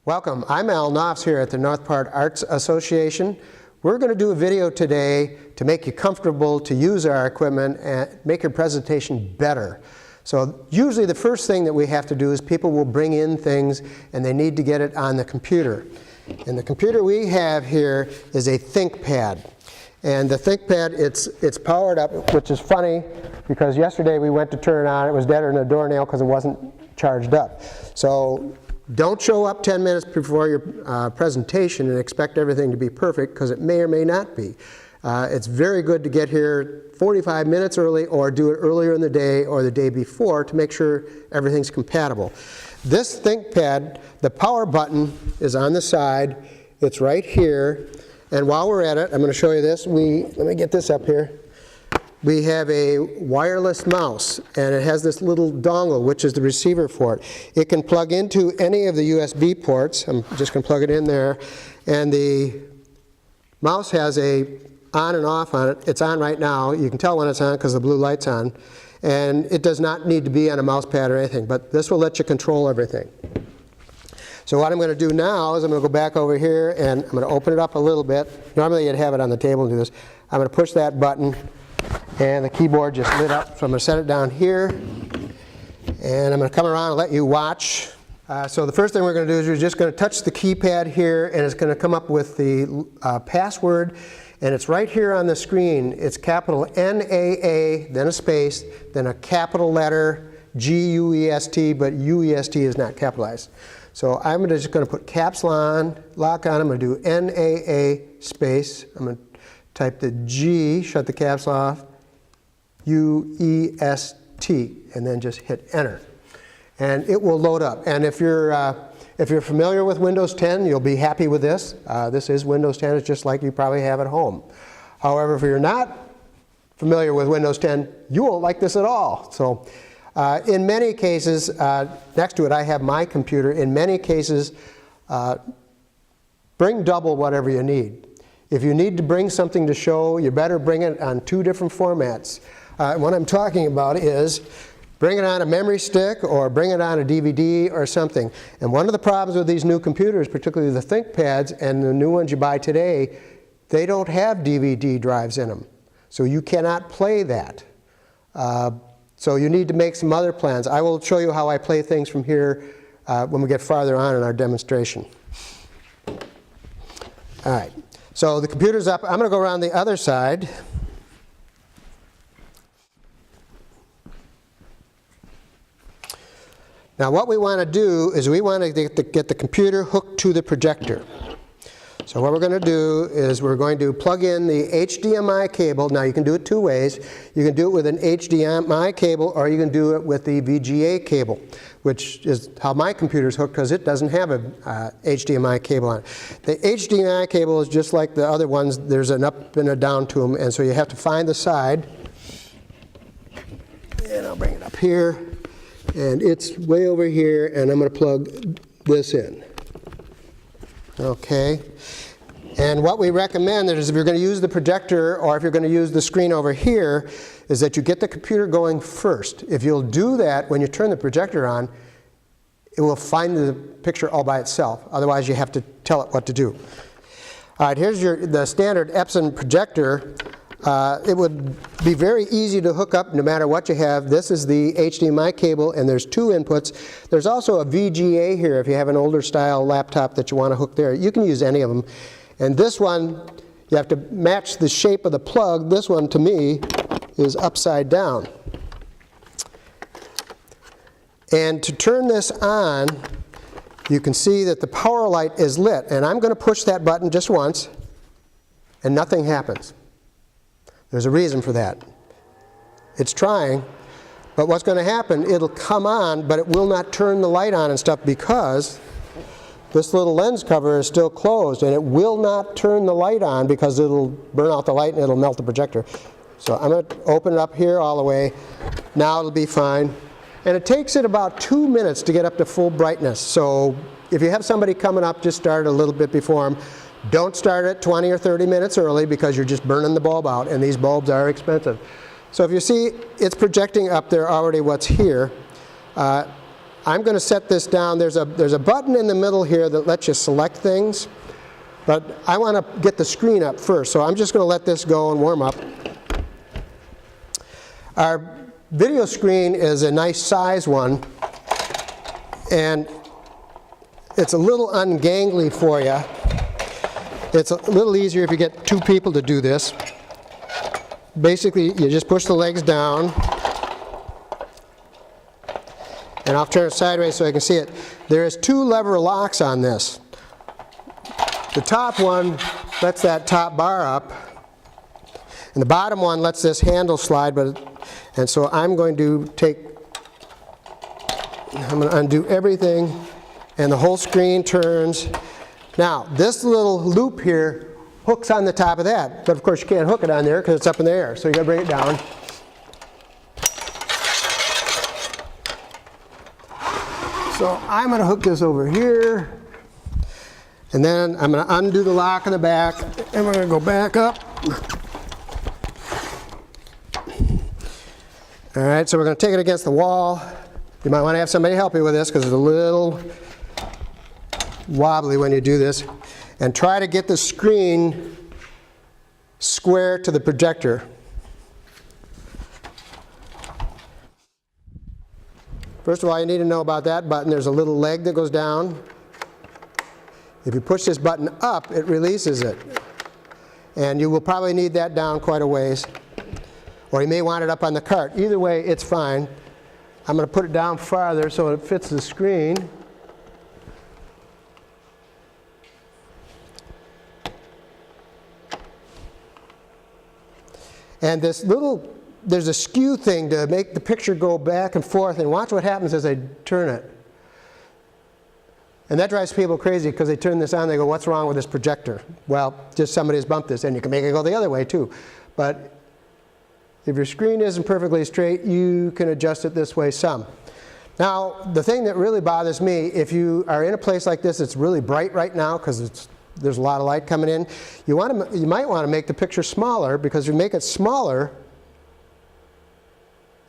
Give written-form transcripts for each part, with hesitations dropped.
Welcome. I'm Al Knopfs here at the North Part Arts Association. We're going to do a video today to make you comfortable to use our equipment and make your presentation better. So usually the first thing that we have to do is people will bring in things and they need to get it on the computer. And the computer we have here is a ThinkPad. And the ThinkPad, it's powered up, which is funny because yesterday we went to turn it on, it was deader than a doornail because it wasn't charged up. So don't show up 10 minutes before your presentation and expect everything to be perfect, because it may or may not be. It's very good to get here 45 minutes early or do it earlier in the day or the day before to make sure everything's compatible. This ThinkPad, the power button is on the side. It's right here. And while we're at it, I'm going to show you this. Let me get this up here. We have a wireless mouse, and it has this little dongle, which is the receiver for it. It can plug into any of the USB ports. I'm just going to plug it in there. And the mouse has a on and off on it. It's on right now. You can tell when it's on because the blue light's on. And it does not need to be on a mouse pad or anything, but this will let you control everything. So what I'm going to do now is I'm going to go back over here and I'm going to open it up a little bit. Normally you'd have it on the table and do this. I'm going to push that button and the keyboard just lit up. So I'm going to set it down here and I'm going to come around and let you watch. So the first thing we're going to do is you're just going to touch the keypad here and it's going to come up with the password, and it's right here on the screen. It's capital NAA, then a space, then a capital letter GUEST, but UEST is not capitalized. So I'm just going to put caps lock on. I'm going to do NAA space. I'm going to type the G, shut the caps off, UEST, and then just hit enter. And it will load up. And if you're familiar with Windows 10, you'll be happy with this. This is Windows 10. It's just like you probably have at home. However, if you're not familiar with Windows 10, you won't like this at all. So in many cases, next to it I have my computer. In many cases, bring double whatever you need. If you need to bring something to show, you better bring it on 2 different formats. What I'm talking about is bring it on a memory stick or bring it on a DVD or something. And one of the problems with these new computers, particularly the ThinkPads and the new ones you buy today, they don't have DVD drives in them. So you cannot play that. So you need to make some other plans. I will show you how I play things from here when we get farther on in our demonstration. All right. So the computer's up. I'm going to go around the other side. Now what we want to do is we want to get the computer hooked to the projector. So what we're going to do is we're going to plug in the HDMI cable. Now you can do it 2 ways. You can do it with an HDMI cable or you can do it with the VGA cable, which is how my computer's hooked because it doesn't have a HDMI cable on it. The HDMI cable is just like the other ones. There's an up and a down to them, and so you have to find the side. And I'll bring it up here. And it's way over here, and I'm going to plug this in. Okay. And what we recommend is if you're going to use the projector or if you're going to use the screen over here is that you get the computer going first. If you'll do that when you turn the projector on, it will find the picture all by itself. Otherwise you have to tell it what to do. All right, here's the standard Epson projector. It would be very easy to hook up no matter what you have. This is the HDMI cable and there's 2 inputs. There's also a VGA here if you have an older style laptop that you want to hook there. You can use any of them. And this one, you have to match the shape of the plug. This one, to me, is upside down. And to turn this on, you can see that the power light is lit. And I'm going to push that button just once, and nothing happens. There's a reason for that. It's trying, but what's going to happen, it'll come on, but it will not turn the light on and stuff because this little lens cover is still closed, and it will not turn the light on because it'll burn out the light and it'll melt the projector. So I'm going to open it up here all the way. Now it'll be fine. And it takes it about 2 minutes to get up to full brightness. So if you have somebody coming up, just start a little bit before them. Don't start it 20 or 30 minutes early because you're just burning the bulb out, and these bulbs are expensive. So if you see, it's projecting up there already what's here. I'm going to set this down. There's a button in the middle here that lets you select things. But I want to get the screen up first, so I'm just going to let this go and warm up. Our video screen is a nice size one, and it's a little ungangly for you. It's a little easier if you get two people to do this. Basically, you just push the legs down, and I'll turn it sideways so I can see it. There's two lever locks on this. The top one lets that top bar up, and the bottom one lets this handle slide, and so I'm going to undo everything, and the whole screen turns. Now, this little loop here hooks on the top of that, but of course you can't hook it on there because it's up in the air, so you got to bring it down. So I'm going to hook this over here. And then I'm going to undo the lock in the back, and we're going to go back up. All right, so we're going to take it against the wall. You might want to have somebody help you with this because it's a little wobbly when you do this. And try to get the screen square to the projector. First of all, you need to know about that button. There's a little leg that goes down. If you push this button up, it releases it. And you will probably need that down quite a ways. Or you may want it up on the cart. Either way, it's fine. I'm going to put it down farther so it fits the screen. And there's a skew thing to make the picture go back and forth. And watch what happens as I turn it. And that drives people crazy because they turn this on, they go, what's wrong with this projector? Well, just somebody's bumped this, and you can make it go the other way too. But if your screen isn't perfectly straight, you can adjust it this way some. Now, the thing that really bothers me, if you are in a place like this, it's really bright right now because there's a lot of light coming in, you might want to make the picture smaller, because if you make it smaller,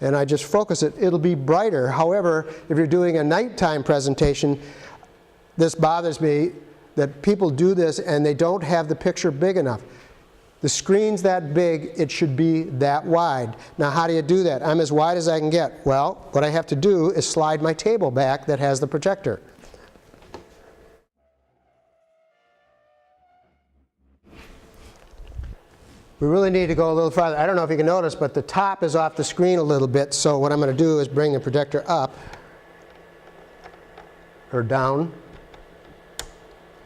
and I just focus it, it'll be brighter. However, if you're doing a nighttime presentation, this bothers me that people do this and they don't have the picture big enough. The screen's that big, it should be that wide. Now, how do you do that? I'm as wide as I can get. Well, what I have to do is slide my table back that has the projector. We really need to go a little farther. I don't know if you can notice, but the top is off the screen a little bit, so what I'm going to do is bring the projector up or down.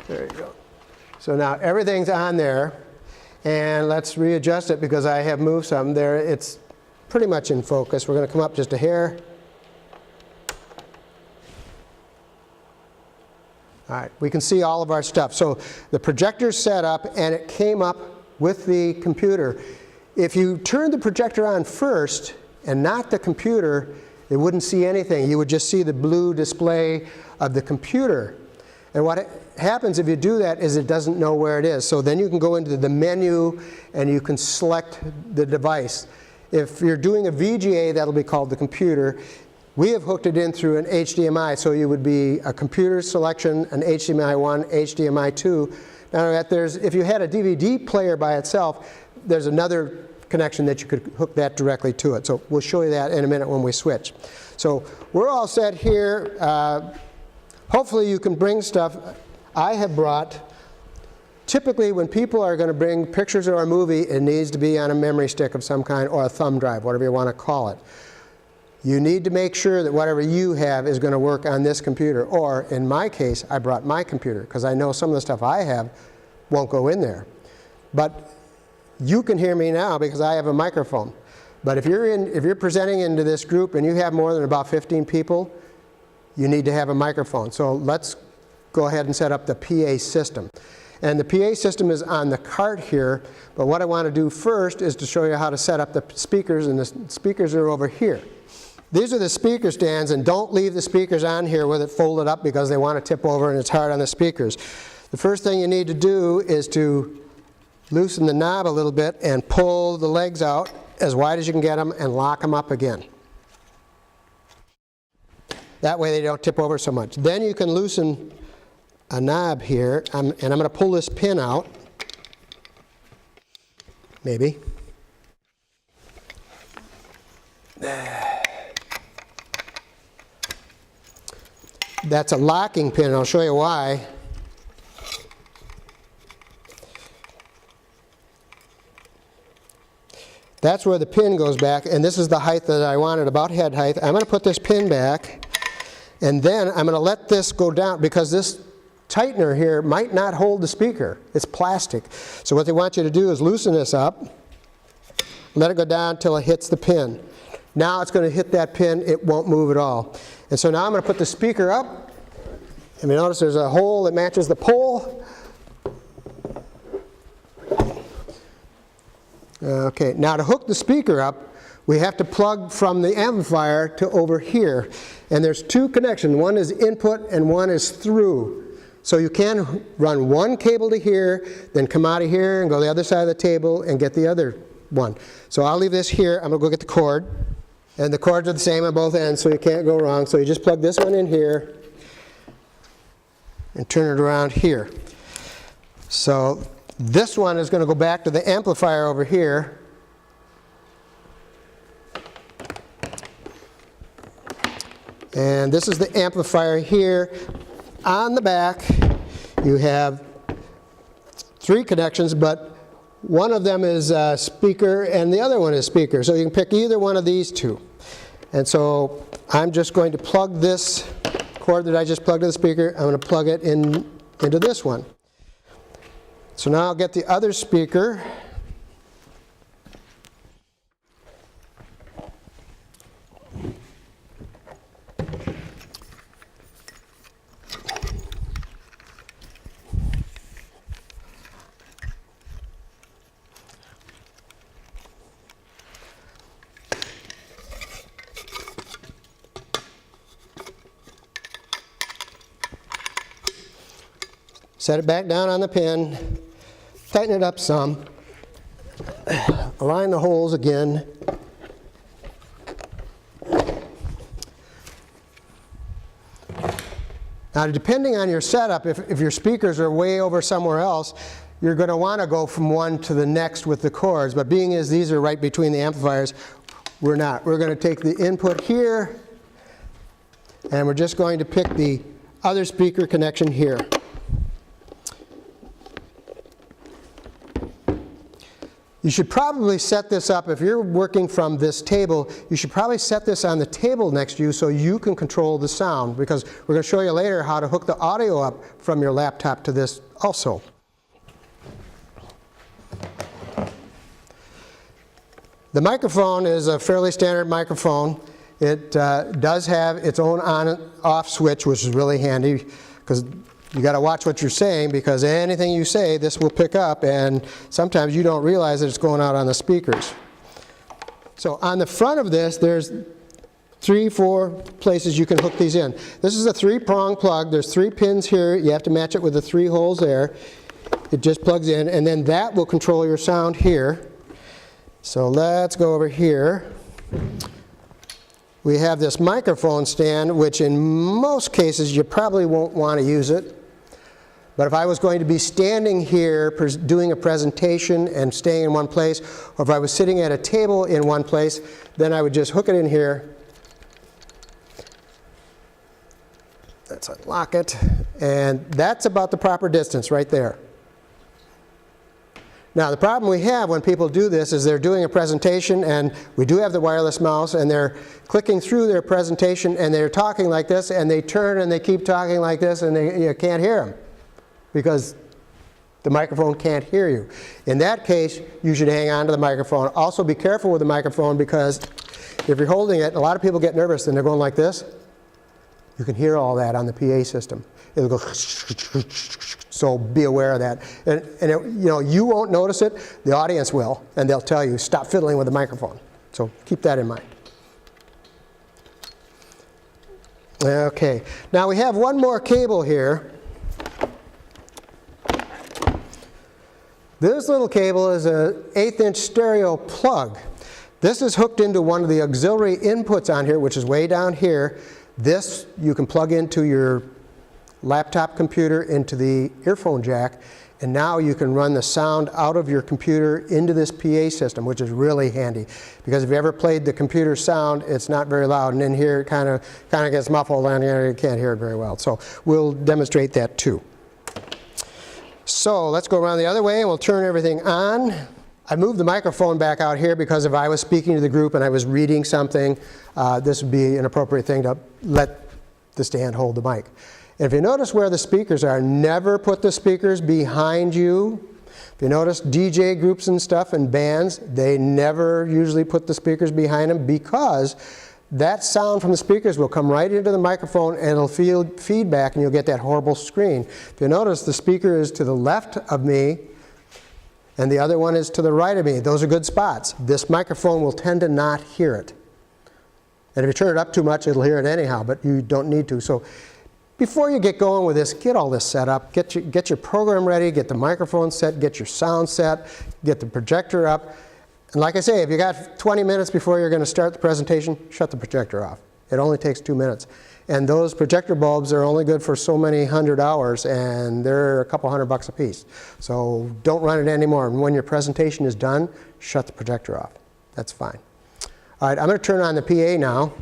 There you go. So now everything's on there, and let's readjust it because I have moved some there. It's pretty much in focus. We're going to come up just a hair. All right, we can see all of our stuff. So the projector's set up, and it came up with the computer. If you turn the projector on first and not the computer, it wouldn't see anything. You would just see the blue display of the computer. And what happens if you do that is it doesn't know where it is. So then you can go into the menu and you can select the device. If you're doing a VGA, that'll be called the computer. We have hooked it in through an HDMI, so you would be a computer selection, an HDMI 1, HDMI 2. Now, if you had a DVD player by itself, there's another connection that you could hook that directly to it. So we'll show you that in a minute when we switch. So we're all set here. Hopefully you can bring stuff. I have brought, typically when people are going to bring pictures of our movie, it needs to be on a memory stick of some kind or a thumb drive, whatever you want to call it. You need to make sure that whatever you have is going to work on this computer. Or in my case, I brought my computer because I know some of the stuff I have won't go in there. But you can hear me now because I have a microphone. But if you're presenting into this group and you have more than about 15 people, you need to have a microphone. So let's go ahead and set up the PA system. And the PA system is on the cart here, but what I want to do first is to show you how to set up the speakers, and the speakers are over here. These are the speaker stands, and don't leave the speakers on here with it folded up because they want to tip over and it's hard on the speakers. The first thing you need to do is to loosen the knob a little bit and pull the legs out as wide as you can get them and lock them up again. That way they don't tip over so much. Then you can loosen a knob here, and I'm going to pull this pin out, maybe. That's a locking pin, and I'll show you why. That's where the pin goes back, and this is the height that I wanted, about head height. I'm going to put this pin back, and then I'm going to let this go down, because this tightener here might not hold the speaker. It's plastic. So what they want you to do is loosen this up, let it go down until it hits the pin. Now it's going to hit that pin, it won't move at all. And so now I'm going to put the speaker up, and you notice there's a hole that matches the pole. Okay, now to hook the speaker up, we have to plug from the amplifier to over here. And there's two connections. One is input and one is through. So you can run one cable to here, then come out of here and go to the other side of the table and get the other one. So I'll leave this here. I'm going to go get the cord. And the cords are the same on both ends, so you can't go wrong. So you just plug this one in here and turn it around here. So this one is going to go back to the amplifier over here. And this is the amplifier here. On the back, you have three connections, but one of them is speaker and the other one is speaker. So you can pick either one of these two. And so I'm just going to plug this cord that I just plugged to the speaker, I'm going to plug it into this one. So now I'll get the other speaker. Set it back down on the pin, tighten it up some, align the holes again. Now depending on your setup, if your speakers are way over somewhere else, you're going to want to go from one to the next with the cords, but being as these are right between the amplifiers, we're not. We're going to take the input here, and we're just going to pick the other speaker connection here. You should probably set this up, if you're working from this table, you should probably set this on the table next to you so you can control the sound, because we're going to show you later how to hook the audio up from your laptop to this also. The microphone is a fairly standard microphone. It does have its own on and off switch, which is really handy, because you got to watch what you're saying, because anything you say, this will pick up, and sometimes you don't realize that it's going out on the speakers. So on the front of this, there's 3-4 places you can hook these in. This is a 3-prong plug. There's 3 pins here. You have to match it with the 3 holes there. It just plugs in, and then that will control your sound here. So let's go over here. We have this microphone stand, which in most cases you probably won't want to use it. But if I was going to be standing here doing a presentation and staying in one place, or if I was sitting at a table in one place, then I would just hook it in here. Let's unlock it. And that's about the proper distance right there. Now the problem we have when people do this is they're doing a presentation, and we do have the wireless mouse, and they're clicking through their presentation and they're talking like this, and they turn and they keep talking like this, and you can't hear them because the microphone can't hear you. In that case, you should hang on to the microphone. Also be careful with the microphone, because if you're holding it, a lot of people get nervous and they're going like this. You can hear all that on the PA system. It'll go, so be aware of that. And you won't notice it, the audience will, and they'll tell you, stop fiddling with the microphone. So keep that in mind. Okay, now we have one more cable here. This little cable is an 1/8" stereo plug. This is hooked into one of the auxiliary inputs on here, which is way down here. This you can plug into your laptop computer into the earphone jack, and now you can run the sound out of your computer into this PA system, which is really handy. Because if you ever played the computer sound, it's not very loud, and in here it kind of gets muffled and you can't hear it very well. So we'll demonstrate that too. So let's go around the other way and we'll turn everything on. I moved the microphone back out here because if I was speaking to the group and I was reading something, this would be an appropriate thing to let the stand hold the mic. And if you notice where the speakers are, never put the speakers behind you. If you notice DJ groups and stuff and bands, they never usually put the speakers behind them because that sound from the speakers will come right into the microphone and it'll feel feedback and you'll get that horrible screen. If you notice, the speaker is to the left of me and the other one is to the right of me. Those are good spots. This microphone will tend to not hear it. And if you turn it up too much, it'll hear it anyhow, but you don't need to. So before you get going with this, get all this set up. Get your program ready, get the microphone set, get your sound set, get the projector up. And like I say, if you got 20 minutes before you're going to start the presentation, shut the projector off. It only takes 2 minutes. And those projector bulbs are only good for so many 100 hours, and they're a couple $100 a piece. So don't run it anymore. And when your presentation is done, shut the projector off. That's fine. All right, I'm going to turn on the PA now.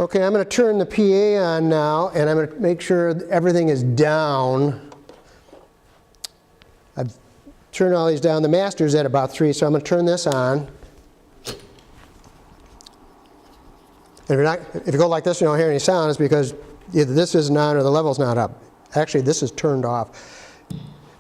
Okay, I'm going to turn the PA on now, and I'm going to make sure everything is down. I've turned all these down. The master's at about 3, so I'm going to turn this on. And if you go like this and you don't hear any sound, it's because either this isn't on or the level's not up. Actually, this is turned off.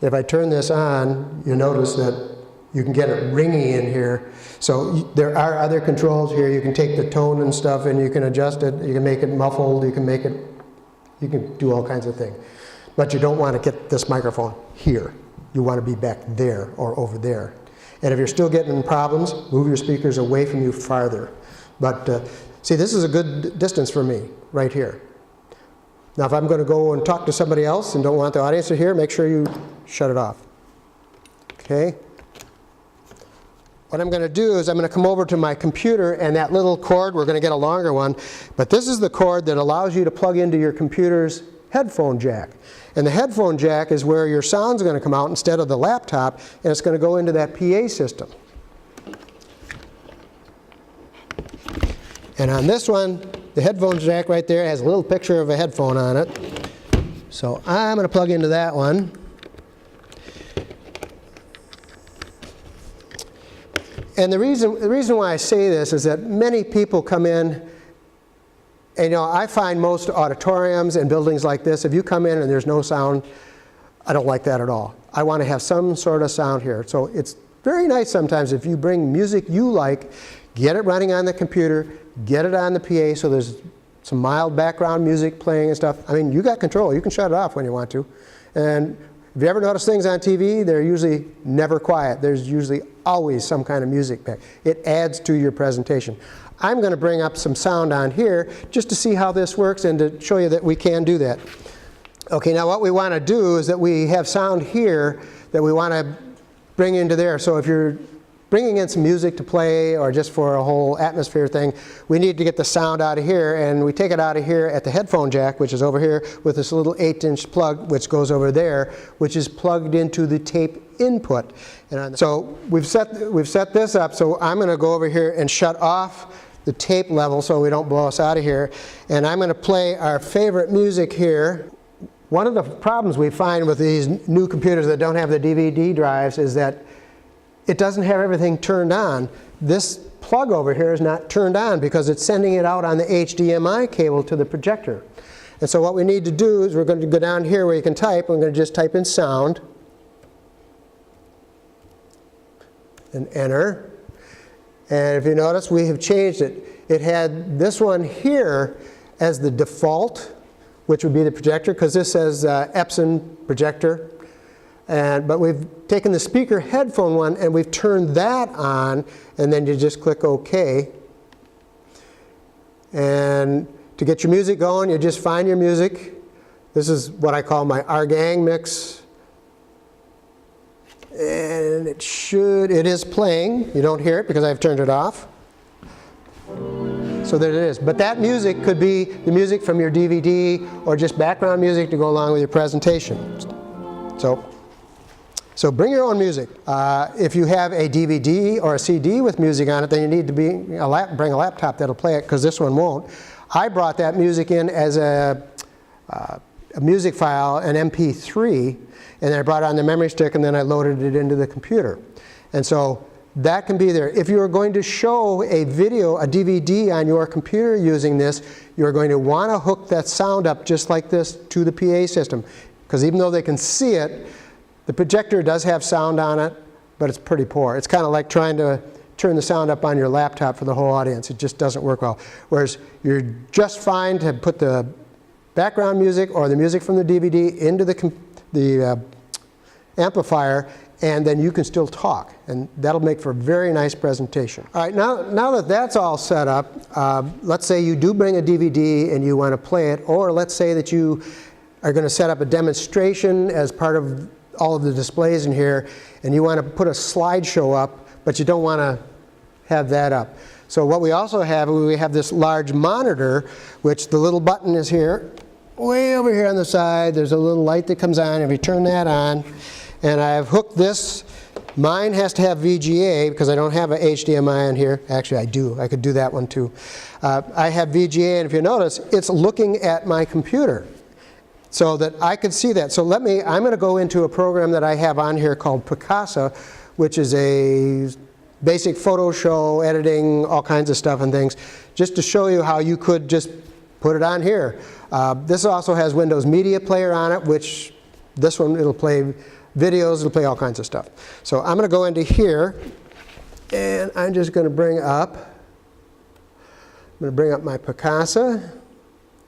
If I turn this on, you notice that you can get it ringy in here. So there are other controls here. You can take the tone and stuff and you can adjust it. You can make it muffled. You can do all kinds of things. But you don't want to get this microphone here. You want to be back there or over there. And if you're still getting problems, move your speakers away from you farther. But see, this is a good distance for me, right here. Now, if I'm going to go and talk to somebody else and don't want the audience to hear, make sure you shut it off. Okay? What I'm going to do is I'm going to come over to my computer, and that little cord, we're going to get a longer one, but this is the cord that allows you to plug into your computer's headphone jack. And the headphone jack is where your sound's going to come out instead of the laptop, and it's going to go into that PA system. And on this one, the headphone jack right there has a little picture of a headphone on it. So I'm going to plug into that one. And the reason why I say this is that many people come in, and I find most auditoriums and buildings like this, if you come in and there's no sound, I don't like that at all. I want to have some sort of sound here. So it's very nice sometimes if you bring music you like, get it running on the computer, get it on the PA so there's some mild background music playing and stuff. I mean, you got control. You can shut it off when you want to. And if you ever notice things on TV, they're usually never quiet. There's usually always some kind of music back. It adds to your presentation. I'm going to bring up some sound on here just to see how this works and to show you that we can do that. Okay, now what we want to do is that we have sound here that we want to bring into there. So if you're bringing in some music to play or just for a whole atmosphere thing, we need to get the sound out of here, and we take it out of here at the headphone jack, which is over here, with this little 8-inch plug which goes over there, which is plugged into the tape input. And so we've set this up, so I'm going to go over here and shut off the tape level so we don't blow us out of here, and I'm going to play our favorite music here. One of the problems we find with these new computers that don't have the DVD drives is that it doesn't have everything turned on. This plug over here is not turned on because it's sending it out on the HDMI cable to the projector. And so what we need to do is we're going to go down here where you can type. I'm going to just type in sound and enter. And if you notice, we have changed it. It had this one here as the default, which would be the projector, because this says Epson projector. But we've taken the speaker headphone one and we've turned that on, and then you just click OK. And to get your music going, you just find your music. This is what I call my Our Gang mix. And it is playing. You don't hear it because I've turned it off. So there it is. But that music could be the music from your DVD or just background music to go along with your presentation. So bring your own music. If you have a DVD or a CD with music on it, then you need to bring a laptop that'll play it, because this one won't. I brought that music in as a music file, an MP3, and then I brought it on the memory stick, and then I loaded it into the computer. And so that can be there. If you are going to show a video, a DVD on your computer using this, you're going to want to hook that sound up just like this to the PA system. Because even though they can see it, the projector does have sound on it, but it's pretty poor. It's kind of like trying to turn the sound up on your laptop for the whole audience. It just doesn't work well. Whereas you're just fine to put the background music or the music from the DVD into the amplifier, and then you can still talk, and that'll make for a very nice presentation. All right, now that that's all set up, let's say you do bring a DVD and you want to play it, or let's say that you are going to set up a demonstration as part of all of the displays in here, and you want to put a slideshow up, but you don't want to have that up. So what we also have, we have this large monitor, which the little button is here, way over here on the side. There's a little light that comes on. If you turn that on, and I've hooked this. Mine has to have VGA because I don't have a HDMI on here. Actually, I do. I could do that one too. I have VGA, and if you notice, it's looking at my computer so that I could see that. So I'm going to go into a program that I have on here called Picasa, which is a basic photo show, editing, all kinds of stuff and things, just to show you how you could just put it on here. This also has Windows Media Player on it, which this one, it'll play videos, it'll play all kinds of stuff. So I'm going to go into here, and I'm just going to bring up my Picasa.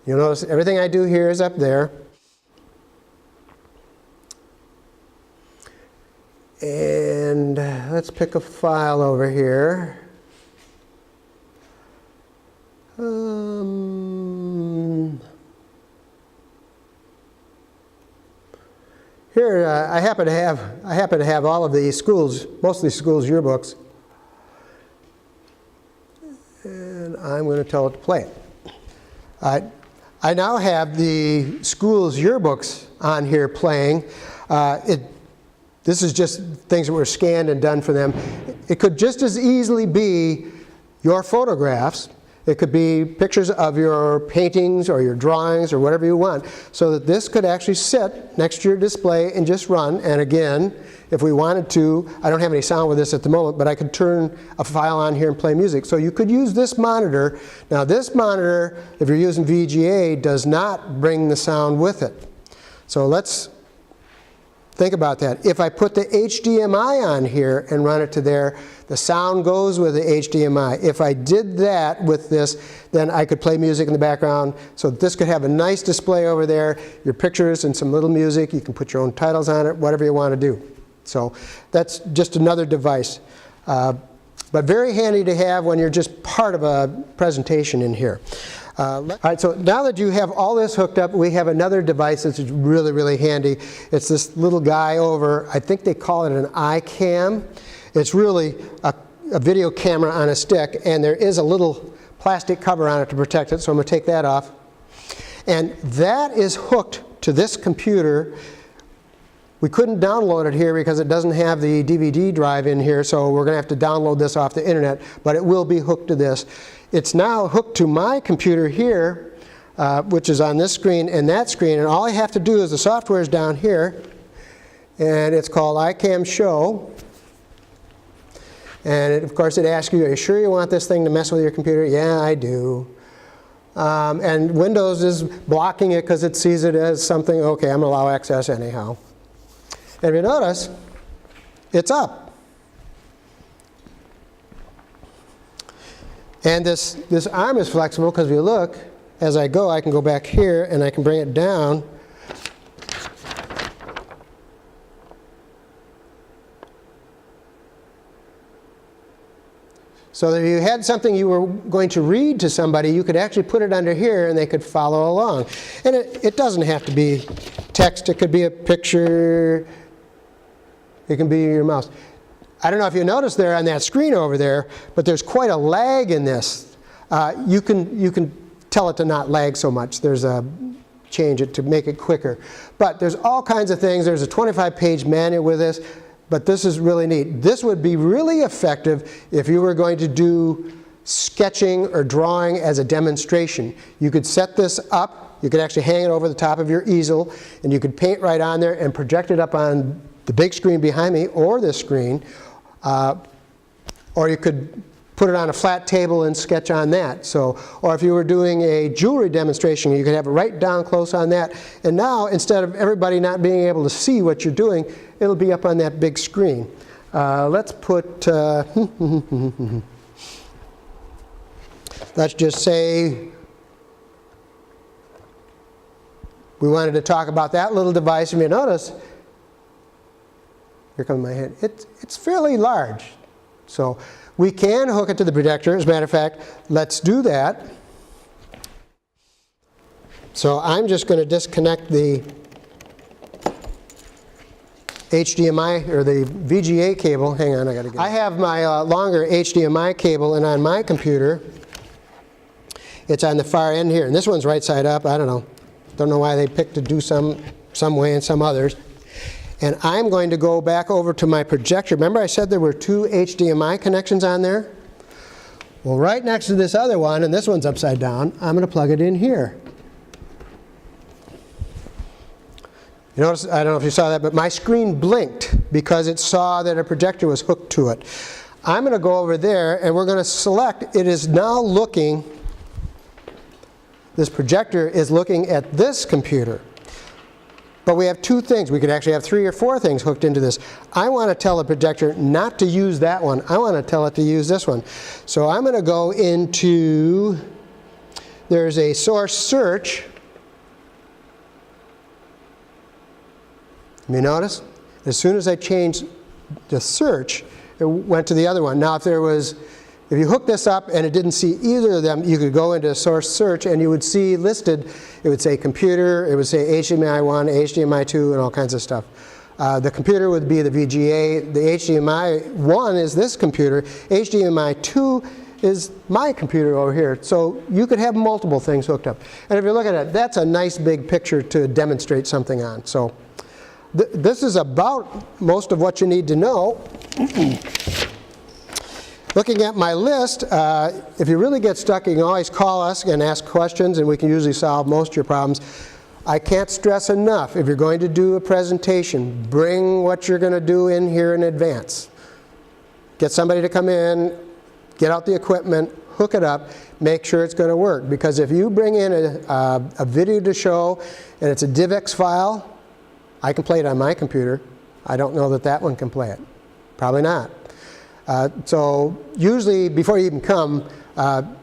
You'll notice everything I do here is up there. And let's pick a file over here. Here, I happen to have all of these schools, most of these schools' yearbooks, and I'm going to tell it to play it. I now have the school's yearbooks on here playing. This is just things that were scanned and done for them. It could just as easily be your photographs. It could be pictures of your paintings or your drawings or whatever you want, so that this could actually sit next to your display and just run. And again, if we wanted to, I don't have any sound with this at the moment, but I could turn a file on here and play music. So you could use this monitor. Now this monitor, if you're using VGA, does not bring the sound with it. So let's think about that. If I put the HDMI on here and run it to there, the sound goes with the HDMI. If I did that with this, then I could play music in the background. So this could have a nice display over there, your pictures and some little music. You can put your own titles on it, whatever you want to do. So that's just another device. But very handy to have when you're just part of a presentation in here. All right, so now that you have all this hooked up, we have another device that's really, really handy. It's this little guy over, I think they call it an iCam. It's really a video camera on a stick, and there is a little plastic cover on it to protect it, so I'm going to take that off. And that is hooked to this computer. We couldn't download it here because it doesn't have the DVD drive in here, so we're going to have to download this off the internet, but it will be hooked to this. It's now hooked to my computer here, which is on this screen and that screen, and all I have to do is the software is down here, and it's called iCam Show. And of course it asks you, are you sure you want this thing to mess with your computer? Yeah, I do. And Windows is blocking it because it sees it as something, okay, I'm going to allow access anyhow. And if you notice, it's up. And this arm is flexible because if you look, as I go, I can go back here and I can bring it down. So that if you had something you were going to read to somebody, you could actually put it under here and they could follow along. And it doesn't have to be text. It could be a picture. It can be your mouse. I don't know if you noticed there on that screen over there, but there's quite a lag in this. you can tell it to not lag so much. There's a change it to make it quicker. But there's all kinds of things. There's a 25-page manual with this, but this is really neat. This would be really effective if you were going to do sketching or drawing as a demonstration. You could set this up. You could actually hang it over the top of your easel, and you could paint right on there and project it up on the big screen behind me or this screen, or you could put it on a flat table and sketch on that. So, or if you were doing a jewelry demonstration, you could have it right down close on that. And now, instead of everybody not being able to see what you're doing, it'll be up on that big screen. Let's put, let's just say we wanted to talk about that little device. And you notice, here comes my hand, it's fairly large. So we can hook it to the projector. As a matter of fact, let's do that. So I'm just going to disconnect the HDMI or the VGA cable. Hang on, I got to get it. I have my longer HDMI cable, and on my computer, it's on the far end here. And this one's right side up. I don't know. Don't know why they picked to do some way and some others. And I'm going to go back over to my projector. Remember I said there were two HDMI connections on there? Well, right next to this other one, and this one's upside down, I'm going to plug it in here. You notice, I don't know if you saw that, but my screen blinked because it saw that a projector was hooked to it. I'm going to go over there, and we're going to select, it is now looking, this projector is looking at this computer. But we have two things. We could actually have 3 or 4 things hooked into this. I want to tell the projector not to use that one. I want to tell it to use this one. So I'm going to go into, there's a source search. You notice? As soon as I changed the search, it went to the other one. Now if you hook this up and it didn't see either of them, you could go into source search and you would see listed, it would say computer, it would say HDMI 1, HDMI 2, and all kinds of stuff. The computer would be the VGA. The HDMI 1 is this computer. HDMI 2 is my computer over here. So you could have multiple things hooked up. And if you look at it, that's a nice big picture to demonstrate something on. So this is about most of what you need to know. Looking at my list, if you really get stuck, you can always call us and ask questions, and we can usually solve most of your problems. I can't stress enough, if you're going to do a presentation, bring what you're going to do in here in advance. Get somebody to come in, get out the equipment, hook it up, make sure it's going to work. Because if you bring in a video to show and it's a DivX file, I can play it on my computer. I don't know that that one can play it. Probably not. So usually, before you even come,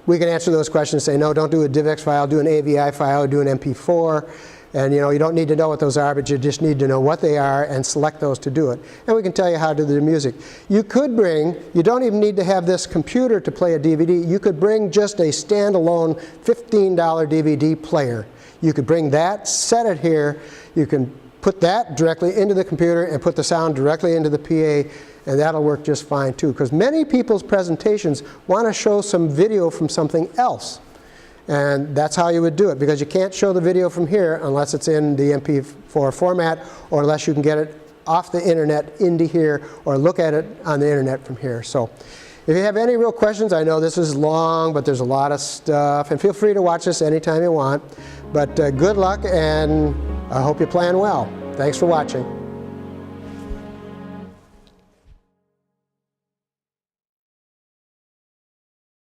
we can answer those questions and say, no, don't do a DivX file, do an AVI file, do an MP4. And you don't need to know what those are, but you just need to know what they are and select those to do it. And we can tell you how to do the music. You could bring, you don't even need to have this computer to play a DVD. You could bring just a standalone $15 DVD player. You could bring that, set it here. You can put that directly into the computer and put the sound directly into the PA. And that'll work just fine too, because many people's presentations want to show some video from something else. And that's how you would do it, because you can't show the video from here unless it's in the MP4 format, or unless you can get it off the internet into here, or look at it on the internet from here. So if you have any real questions, I know this is long, but there's a lot of stuff. And feel free to watch this anytime you want. But good luck, and I hope you plan well. Thanks for watching.